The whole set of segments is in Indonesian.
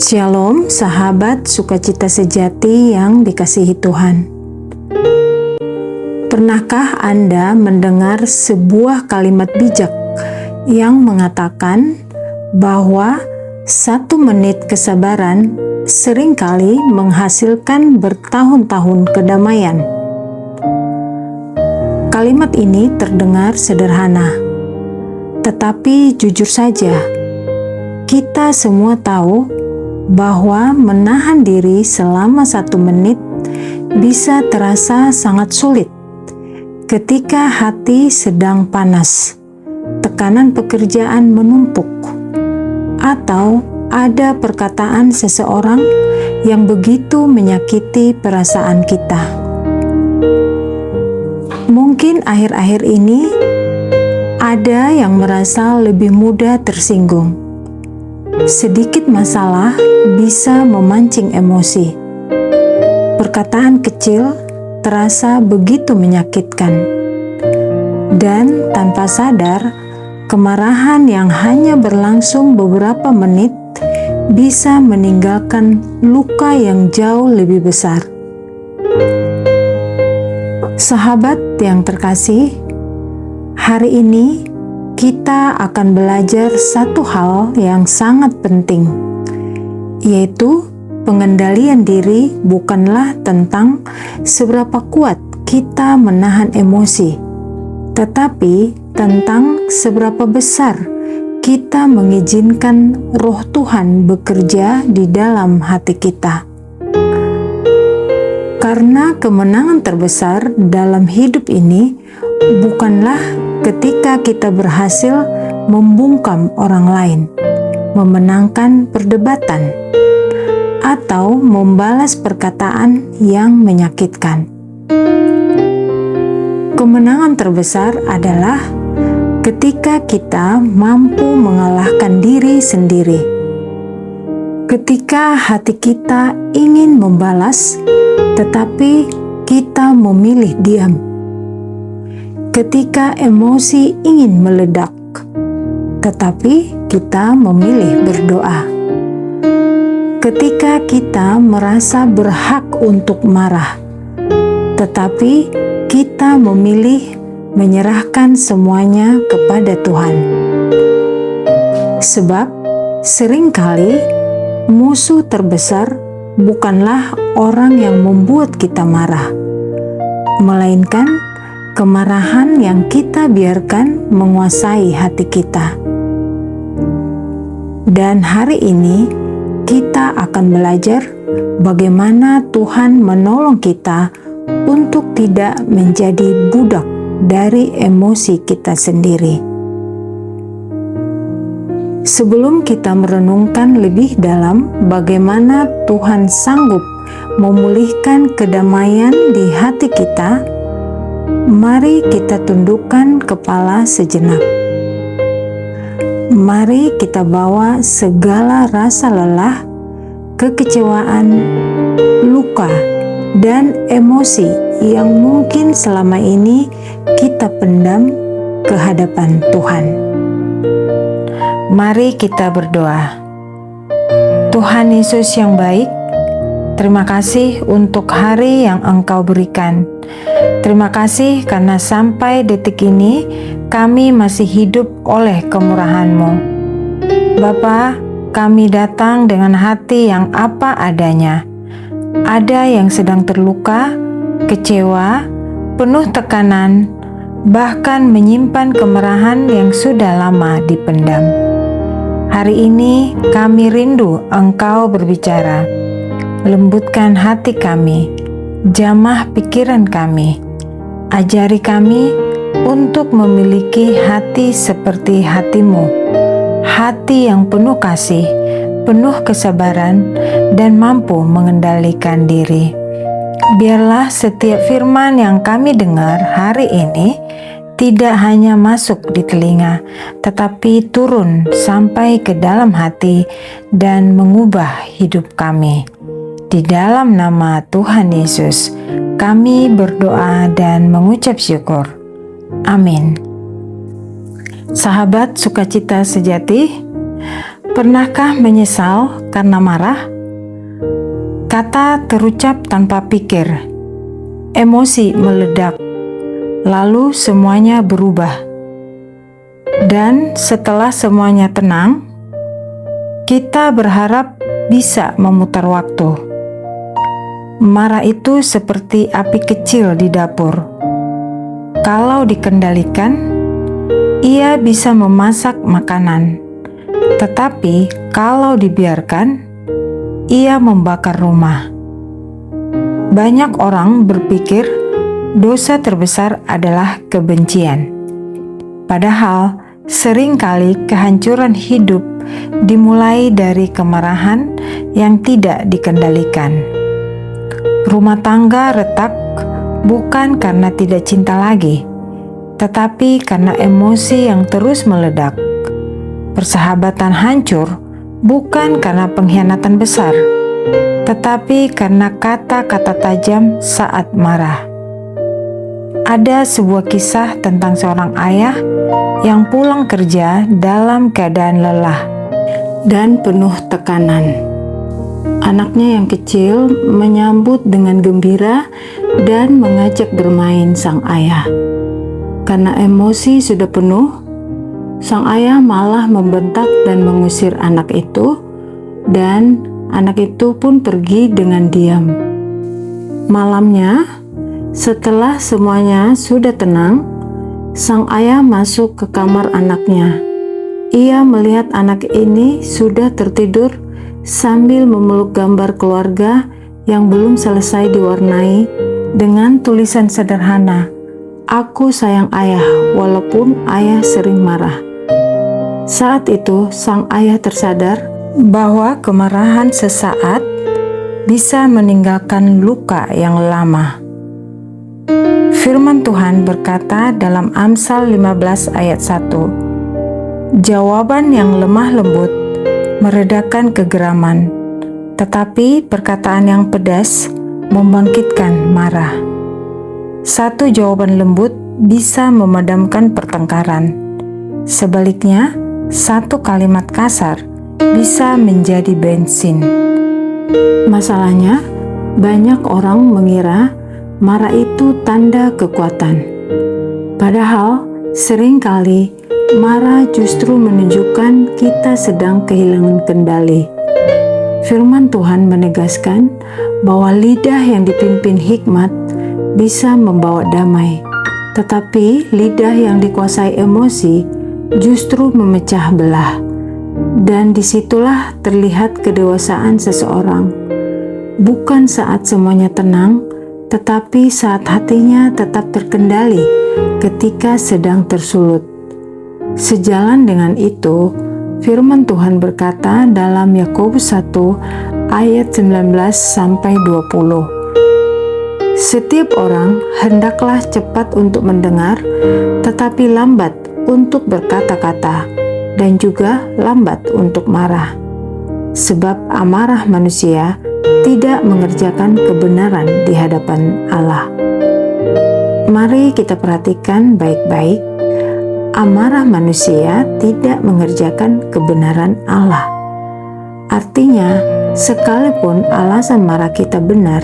Shalom, sahabat sukacita sejati yang dikasihi Tuhan. Pernahkah Anda mendengar sebuah kalimat bijak yang mengatakan bahwa 1 menit kesabaran seringkali menghasilkan bertahun-tahun kedamaian? Kalimat ini terdengar sederhana, tetapi jujur saja, kita semua tahu bahwa menahan diri selama 1 menit bisa terasa sangat sulit ketika hati sedang panas, tekanan pekerjaan menumpuk, atau ada perkataan seseorang yang begitu menyakiti perasaan kita. Mungkin akhir-akhir ini ada yang merasa lebih mudah tersinggung. Sedikit masalah bisa memancing emosi. Perkataan kecil terasa begitu menyakitkan. Dan tanpa sadar, kemarahan yang hanya berlangsung beberapa menit bisa meninggalkan luka yang jauh lebih besar. Sahabat yang terkasih, hari ini kita akan belajar satu hal yang sangat penting, yaitu pengendalian diri bukanlah tentang seberapa kuat kita menahan emosi, tetapi tentang seberapa besar kita mengizinkan Roh Tuhan bekerja di dalam hati kita. Karena kemenangan terbesar dalam hidup ini bukanlah ketika kita berhasil membungkam orang lain, memenangkan perdebatan, atau membalas perkataan yang menyakitkan. Kemenangan terbesar adalah ketika kita mampu mengalahkan diri sendiri. Ketika hati kita ingin membalas, tetapi kita memilih diam. Ketika emosi ingin meledak, tetapi kita memilih berdoa. Ketika kita merasa berhak untuk marah, tetapi kita memilih menyerahkan semuanya kepada Tuhan. Sebab seringkali musuh terbesar bukanlah orang yang membuat kita marah, melainkan kemarahan yang kita biarkan menguasai hati kita. Dan hari ini kita akan belajar bagaimana Tuhan menolong kita untuk tidak menjadi budak dari emosi kita sendiri. Sebelum kita merenungkan lebih dalam bagaimana Tuhan sanggup memulihkan kedamaian di hati kita, mari kita tundukkan kepala sejenak. Mari kita bawa segala rasa lelah, kekecewaan, luka, dan emosi yang mungkin selama ini kita pendam ke hadapan Tuhan. Mari kita berdoa. Tuhan Yesus yang baik, terima kasih untuk hari yang Engkau berikan. Terima kasih karena sampai detik ini kami masih hidup oleh kemurahan-Mu. Bapa, kami datang dengan hati yang apa adanya. Ada yang sedang terluka, kecewa, penuh tekanan, bahkan menyimpan kemarahan yang sudah lama dipendam. Hari ini kami rindu Engkau berbicara. Lembutkan hati kami, jamah pikiran kami. Ajari kami untuk memiliki hati seperti hati-Mu, hati yang penuh kasih, penuh kesabaran, dan mampu mengendalikan diri. Biarlah setiap firman yang kami dengar hari ini tidak hanya masuk di telinga, tetapi turun sampai ke dalam hati dan mengubah hidup kami. Di dalam nama Tuhan Yesus, kami berdoa dan mengucap syukur. Amin. Sahabat sukacita sejati, Pernahkah menyesal karena marah? Kata terucap tanpa pikir, emosi meledak, lalu semuanya berubah. Dan setelah semuanya tenang, kita berharap bisa memutar waktu. Marah itu seperti api kecil di dapur. Kalau dikendalikan, ia bisa memasak makanan. Tetapi kalau dibiarkan, ia membakar rumah. Banyak orang berpikir dosa terbesar adalah kebencian. Padahal seringkali kehancuran hidup dimulai dari kemarahan yang tidak dikendalikan. Rumah tangga retak bukan karena tidak cinta lagi, tetapi karena emosi yang terus meledak. Persahabatan hancur bukan karena pengkhianatan besar, tetapi karena kata-kata tajam saat marah. Ada sebuah kisah tentang seorang ayah yang pulang kerja dalam keadaan lelah dan penuh tekanan. Anaknya yang kecil menyambut dengan gembira dan mengajak bermain sang ayah. Karena emosi sudah penuh, sang ayah malah membentak dan mengusir anak itu, dan anak itu pun pergi dengan diam. Malamnya, setelah semuanya sudah tenang, sang ayah masuk ke kamar anaknya. Ia melihat anak ini sudah tertidur sambil memeluk gambar keluarga yang belum selesai diwarnai dengan tulisan sederhana, "Aku sayang ayah, walaupun ayah sering marah." Saat itu, sang ayah tersadar bahwa kemarahan sesaat bisa meninggalkan luka yang lama. Firman Tuhan berkata dalam Amsal 15 ayat 1, "Jawaban yang lemah lembut meredakan kegeraman, tetapi perkataan yang pedas membangkitkan marah." Satu jawaban lembut bisa memadamkan pertengkaran. Sebaliknya, satu kalimat kasar bisa menjadi bensin. Masalahnya, banyak orang mengira marah itu tanda kekuatan. Padahal, seringkali marah justru menunjukkan kita sedang kehilangan kendali. Firman Tuhan menegaskan bahwa lidah yang dipimpin hikmat bisa membawa damai, tetapi lidah yang dikuasai emosi justru memecah belah. Dan disitulah terlihat kedewasaan seseorang. Bukan saat semuanya tenang, tetapi saat hatinya tetap terkendali ketika sedang tersulut. Sejalan dengan itu, firman Tuhan berkata dalam Yakobus 1 ayat 19-20, "Setiap orang hendaklah cepat untuk mendengar, tetapi lambat untuk berkata-kata, dan juga lambat untuk marah. Sebab amarah manusia tidak mengerjakan kebenaran di hadapan Allah." Mari kita perhatikan baik-baik. Amarah manusia tidak mengerjakan kebenaran Allah. Artinya, sekalipun alasan marah kita benar,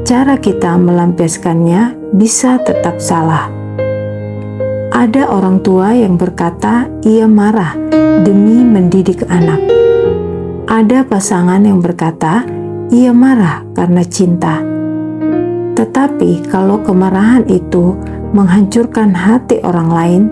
cara kita melampiaskannya bisa tetap salah. Ada orang tua yang berkata ia marah demi mendidik anak. Ada pasangan yang berkata ia marah karena cinta. Tetapi kalau kemarahan itu menghancurkan hati orang lain,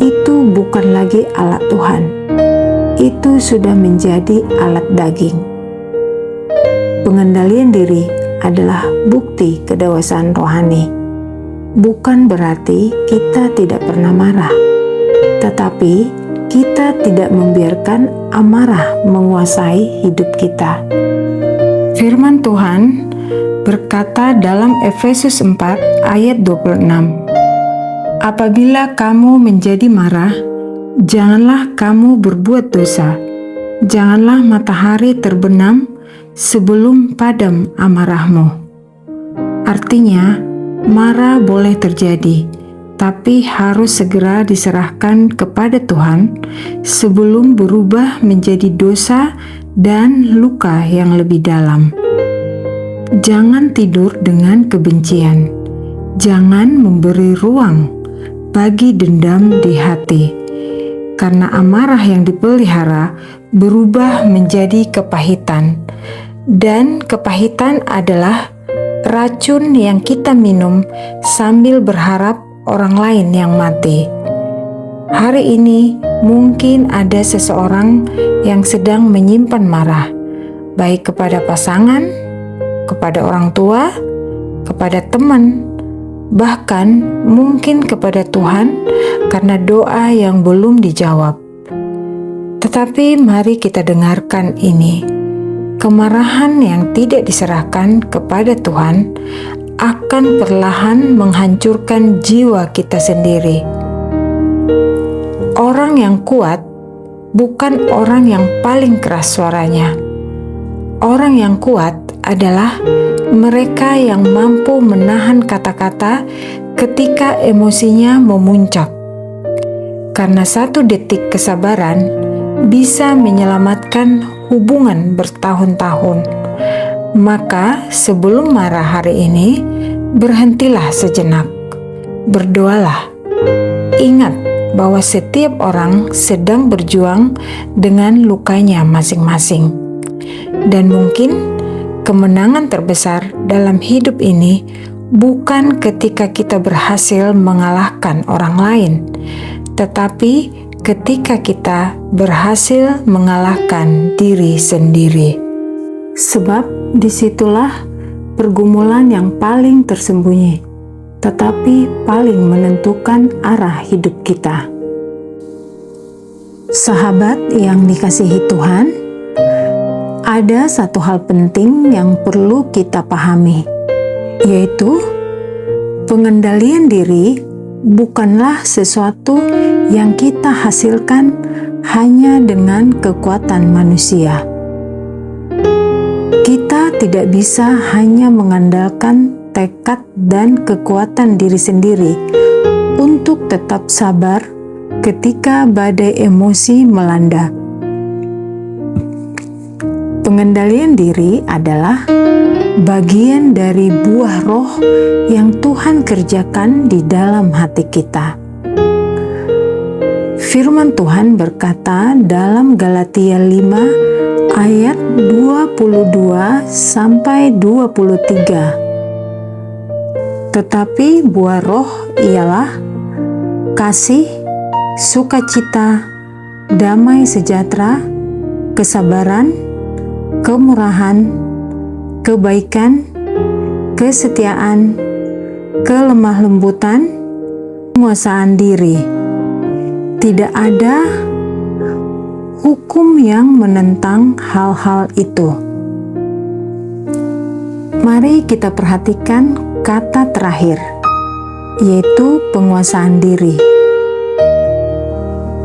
itu bukan lagi alat Tuhan. Itu sudah menjadi alat daging. Pengendalian diri adalah bukti kedewasaan rohani. Bukan berarti kita tidak pernah marah, tetapi kita tidak membiarkan amarah menguasai hidup kita. Firman Tuhan berkata dalam Efesus 4 ayat 26, "Apabila kamu menjadi marah, janganlah kamu berbuat dosa. Janganlah matahari terbenam sebelum padam amarahmu." Artinya, marah boleh terjadi, tetapi harus segera diserahkan kepada Tuhan sebelum berubah menjadi dosa dan luka yang lebih dalam. Jangan tidur dengan kebencian. Jangan memberi ruang bagi dendam di hati, karena amarah yang dipelihara berubah menjadi kepahitan, dan kepahitan adalah racun yang kita minum sambil berharap orang lain yang mati. Hari ini mungkin ada seseorang yang sedang menyimpan marah, baik kepada pasangan, kepada orang tua, kepada teman, bahkan mungkin kepada Tuhan karena doa yang belum dijawab. Tetapi mari kita dengarkan ini. Kemarahan yang tidak diserahkan kepada Tuhan akan perlahan menghancurkan jiwa kita sendiri. Orang yang kuat bukan orang yang paling keras suaranya. Orang yang kuat adalah mereka yang mampu menahan kata-kata ketika emosinya memuncak. Karena 1 detik kesabaran bisa menyelamatkan hubungan bertahun-tahun. Maka sebelum marah hari ini, berhentilah sejenak. Berdoalah. Ingat bahwa setiap orang sedang berjuang dengan lukanya masing-masing. Dan mungkin kemenangan terbesar dalam hidup ini bukan ketika kita berhasil mengalahkan orang lain, tetapi ketika kita berhasil mengalahkan diri sendiri. Sebab disitulah pergumulan yang paling tersembunyi, tetapi paling menentukan arah hidup kita. Sahabat yang dikasihi Tuhan, ada satu hal penting yang perlu kita pahami, yaitu pengendalian diri bukanlah sesuatu yang kita hasilkan hanya dengan kekuatan manusia. Kita tidak bisa hanya mengandalkan tekad dan kekuatan diri sendiri untuk tetap sabar ketika badai emosi melanda. Pengendalian diri adalah bagian dari buah roh yang Tuhan kerjakan di dalam hati kita. Firman Tuhan berkata dalam Galatia 5 ayat 22 sampai 23. Tetapi buah roh ialah kasih, sukacita, damai sejahtera, kesabaran, kemurahan, kebaikan, kesetiaan, kelemah lembutan, penguasaan diri. Tidak ada hukum yang menentang hal-hal itu. Mari kita perhatikan kata terakhir, yaitu penguasaan diri.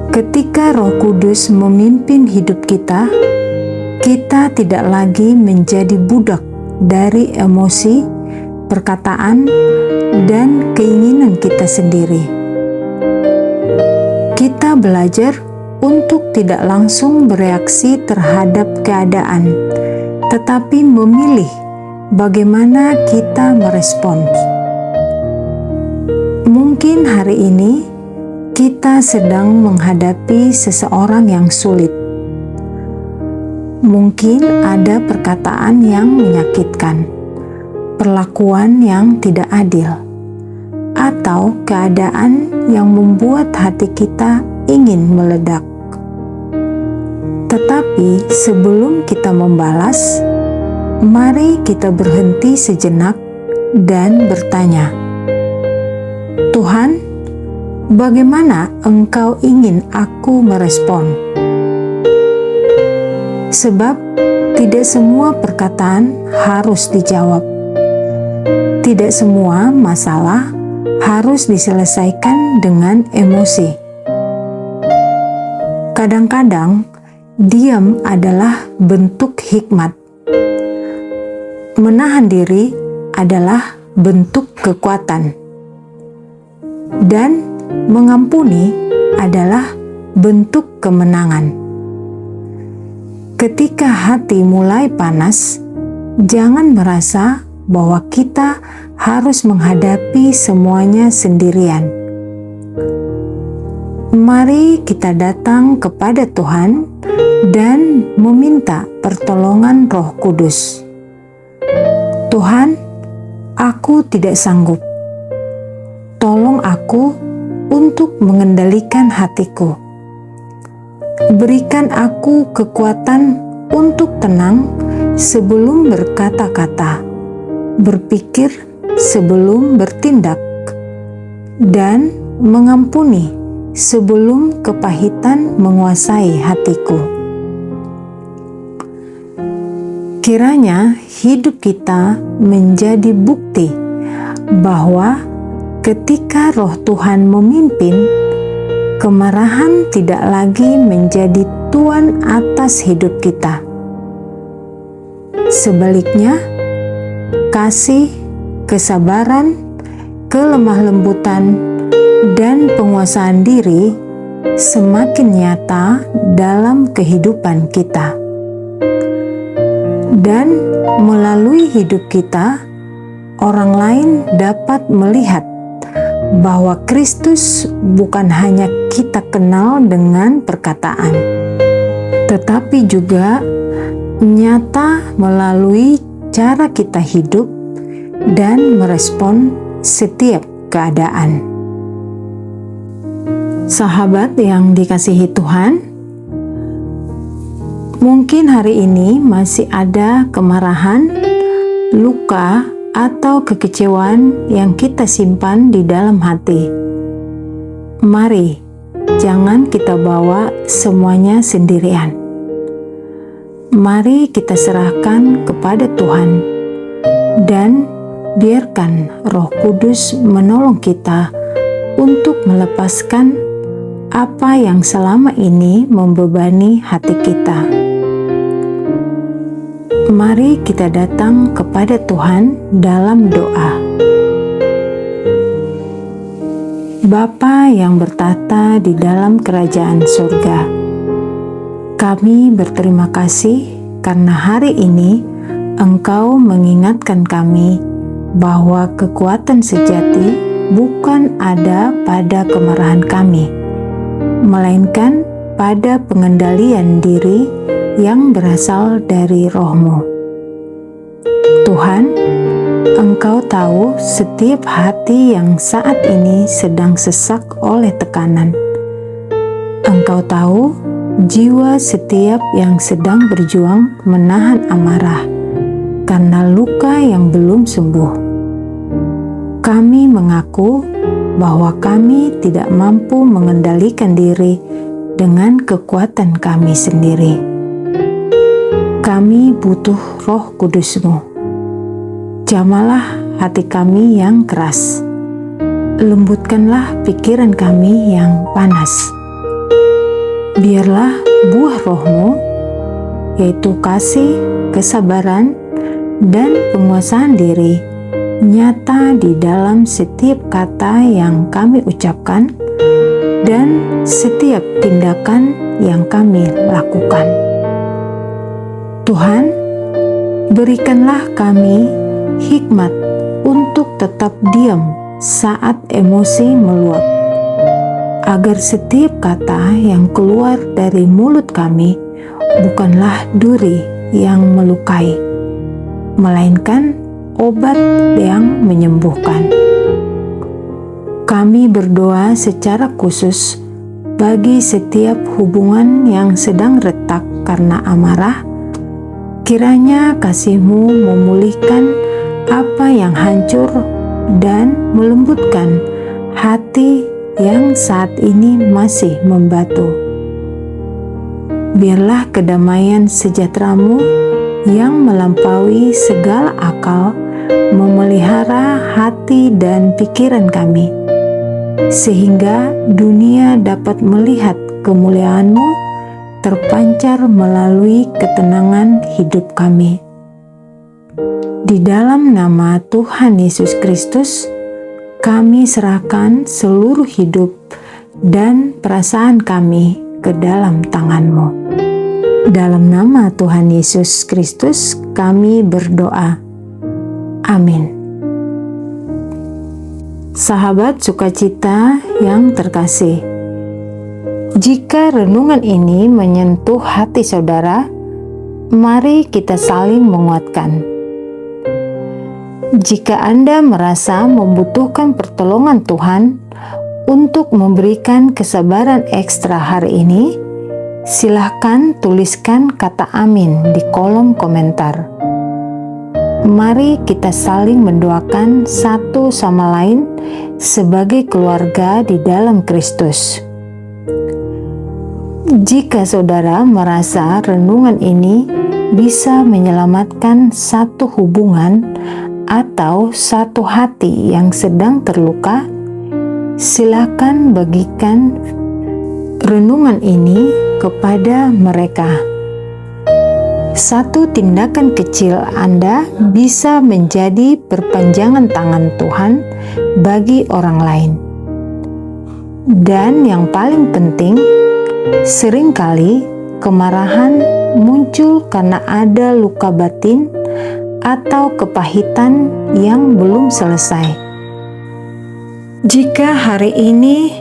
Ketika Roh Kudus memimpin hidup kita tidak lagi menjadi budak dari emosi, perkataan, dan keinginan kita sendiri. Kita belajar untuk tidak langsung bereaksi terhadap keadaan, tetapi memilih bagaimana kita merespons. Mungkin hari ini kita sedang menghadapi seseorang yang sulit. Mungkin ada perkataan yang menyakitkan, perlakuan yang tidak adil, atau keadaan yang membuat hati kita ingin meledak. Tetapi sebelum kita membalas, mari kita berhenti sejenak dan bertanya, Tuhan, bagaimana Engkau ingin aku merespon? Sebab tidak semua perkataan harus dijawab. Tidak semua masalah harus diselesaikan dengan emosi. Kadang-kadang, diam adalah bentuk hikmat. Menahan diri adalah bentuk kekuatan. Dan mengampuni adalah bentuk kemenangan. Ketika hati mulai panas, jangan merasa bahwa kita harus menghadapi semuanya sendirian. Mari kita datang kepada Tuhan dan meminta pertolongan Roh Kudus. Tuhan, aku tidak sanggup. Tolong aku untuk mengendalikan hatiku. Berikan aku kekuatan untuk tenang sebelum berkata-kata, berpikir sebelum bertindak, dan mengampuni sebelum kepahitan menguasai hatiku. Kiranya hidup kita menjadi bukti bahwa ketika Roh Tuhan memimpin, kemarahan tidak lagi menjadi tuan atas hidup kita. Sebaliknya, kasih, kesabaran, kelemah lembutan, dan penguasaan diri semakin nyata dalam kehidupan kita. Dan melalui hidup kita, orang lain dapat melihat bahwa Kristus bukan hanya kita kenal dengan perkataan, tetapi juga nyata melalui cara kita hidup dan merespon setiap keadaan. Sahabat yang dikasihi Tuhan, mungkin hari ini masih ada kemarahan, luka, atau kekecewaan yang kita simpan di dalam hati. Mari, jangan kita bawa semuanya sendirian. Mari kita serahkan kepada Tuhan dan biarkan Roh Kudus menolong kita untuk melepaskan apa yang selama ini membebani hati kita. Mari kita datang kepada Tuhan dalam doa. Bapa yang bertata di dalam kerajaan surga, kami berterima kasih karena hari ini Engkau mengingatkan kami bahwa kekuatan sejati bukan ada pada kemarahan kami, melainkan pada pengendalian diri yang berasal dari Roh-Mu. Tuhan, Engkau tahu setiap hati yang saat ini sedang sesak oleh tekanan. Engkau tahu jiwa setiap yang sedang berjuang menahan amarah karena luka yang belum sembuh. Kami mengaku bahwa kami tidak mampu mengendalikan diri dengan kekuatan kami sendiri. Kami butuh Roh Kudus-Mu. Jamalah hati kami yang keras. Lembutkanlah pikiran kami yang panas. Biarlah buah Roh-Mu, yaitu kasih, kesabaran, dan penguasaan diri, nyata di dalam setiap kata yang kami ucapkan dan setiap tindakan yang kami lakukan. Tuhan, berikanlah kami hikmat untuk tetap diam saat emosi meluap, agar setiap kata yang keluar dari mulut kami bukanlah duri yang melukai, melainkan obat yang menyembuhkan. Kami berdoa secara khusus bagi setiap hubungan yang sedang retak karena amarah. Kiranya kasih-Mu memulihkan apa yang hancur dan melembutkan hati yang saat ini masih membatu. Biarlah kedamaian sejahtera-Mu yang melampaui segala akal memelihara hati dan pikiran kami, sehingga dunia dapat melihat kemuliaan-Mu terpancar melalui ketenangan hidup kami. Di dalam nama Tuhan Yesus Kristus, kami serahkan seluruh hidup dan perasaan kami ke dalam tangan-Mu. Dalam nama Tuhan Yesus Kristus kami berdoa. Amin. Sahabat sukacita yang terkasih, jika renungan ini menyentuh hati saudara, mari kita saling menguatkan. Jika Anda merasa membutuhkan pertolongan Tuhan untuk memberikan kesabaran ekstra hari ini, silahkan tuliskan kata amin di kolom komentar. Mari kita saling mendoakan satu sama lain sebagai keluarga di dalam Kristus. Jika saudara merasa renungan ini bisa menyelamatkan satu hubungan atau satu hati yang sedang terluka, silakan bagikan renungan ini kepada mereka. Satu tindakan kecil Anda bisa menjadi perpanjangan tangan Tuhan bagi orang lain. Dan yang paling penting, seringkali kemarahan muncul karena ada luka batin atau kepahitan yang belum selesai. Jika hari ini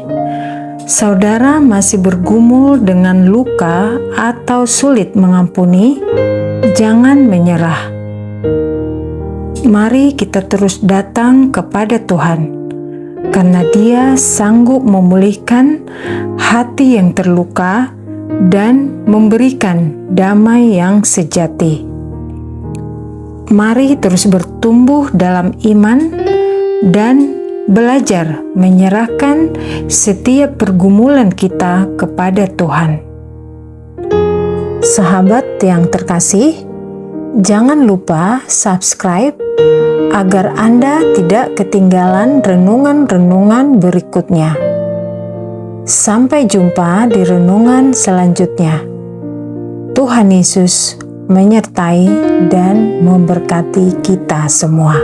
saudara masih bergumul dengan luka atau sulit mengampuni, jangan menyerah. Mari kita terus datang kepada Tuhan, karena Dia sanggup memulihkan hati yang terluka dan memberikan damai yang sejati. Mari terus bertumbuh dalam iman dan belajar menyerahkan setiap pergumulan kita kepada Tuhan. Sahabat yang terkasih, jangan lupa subscribe agar Anda tidak ketinggalan renungan-renungan berikutnya. Sampai jumpa di renungan selanjutnya. Tuhan Yesus menyertai dan memberkati kita semua.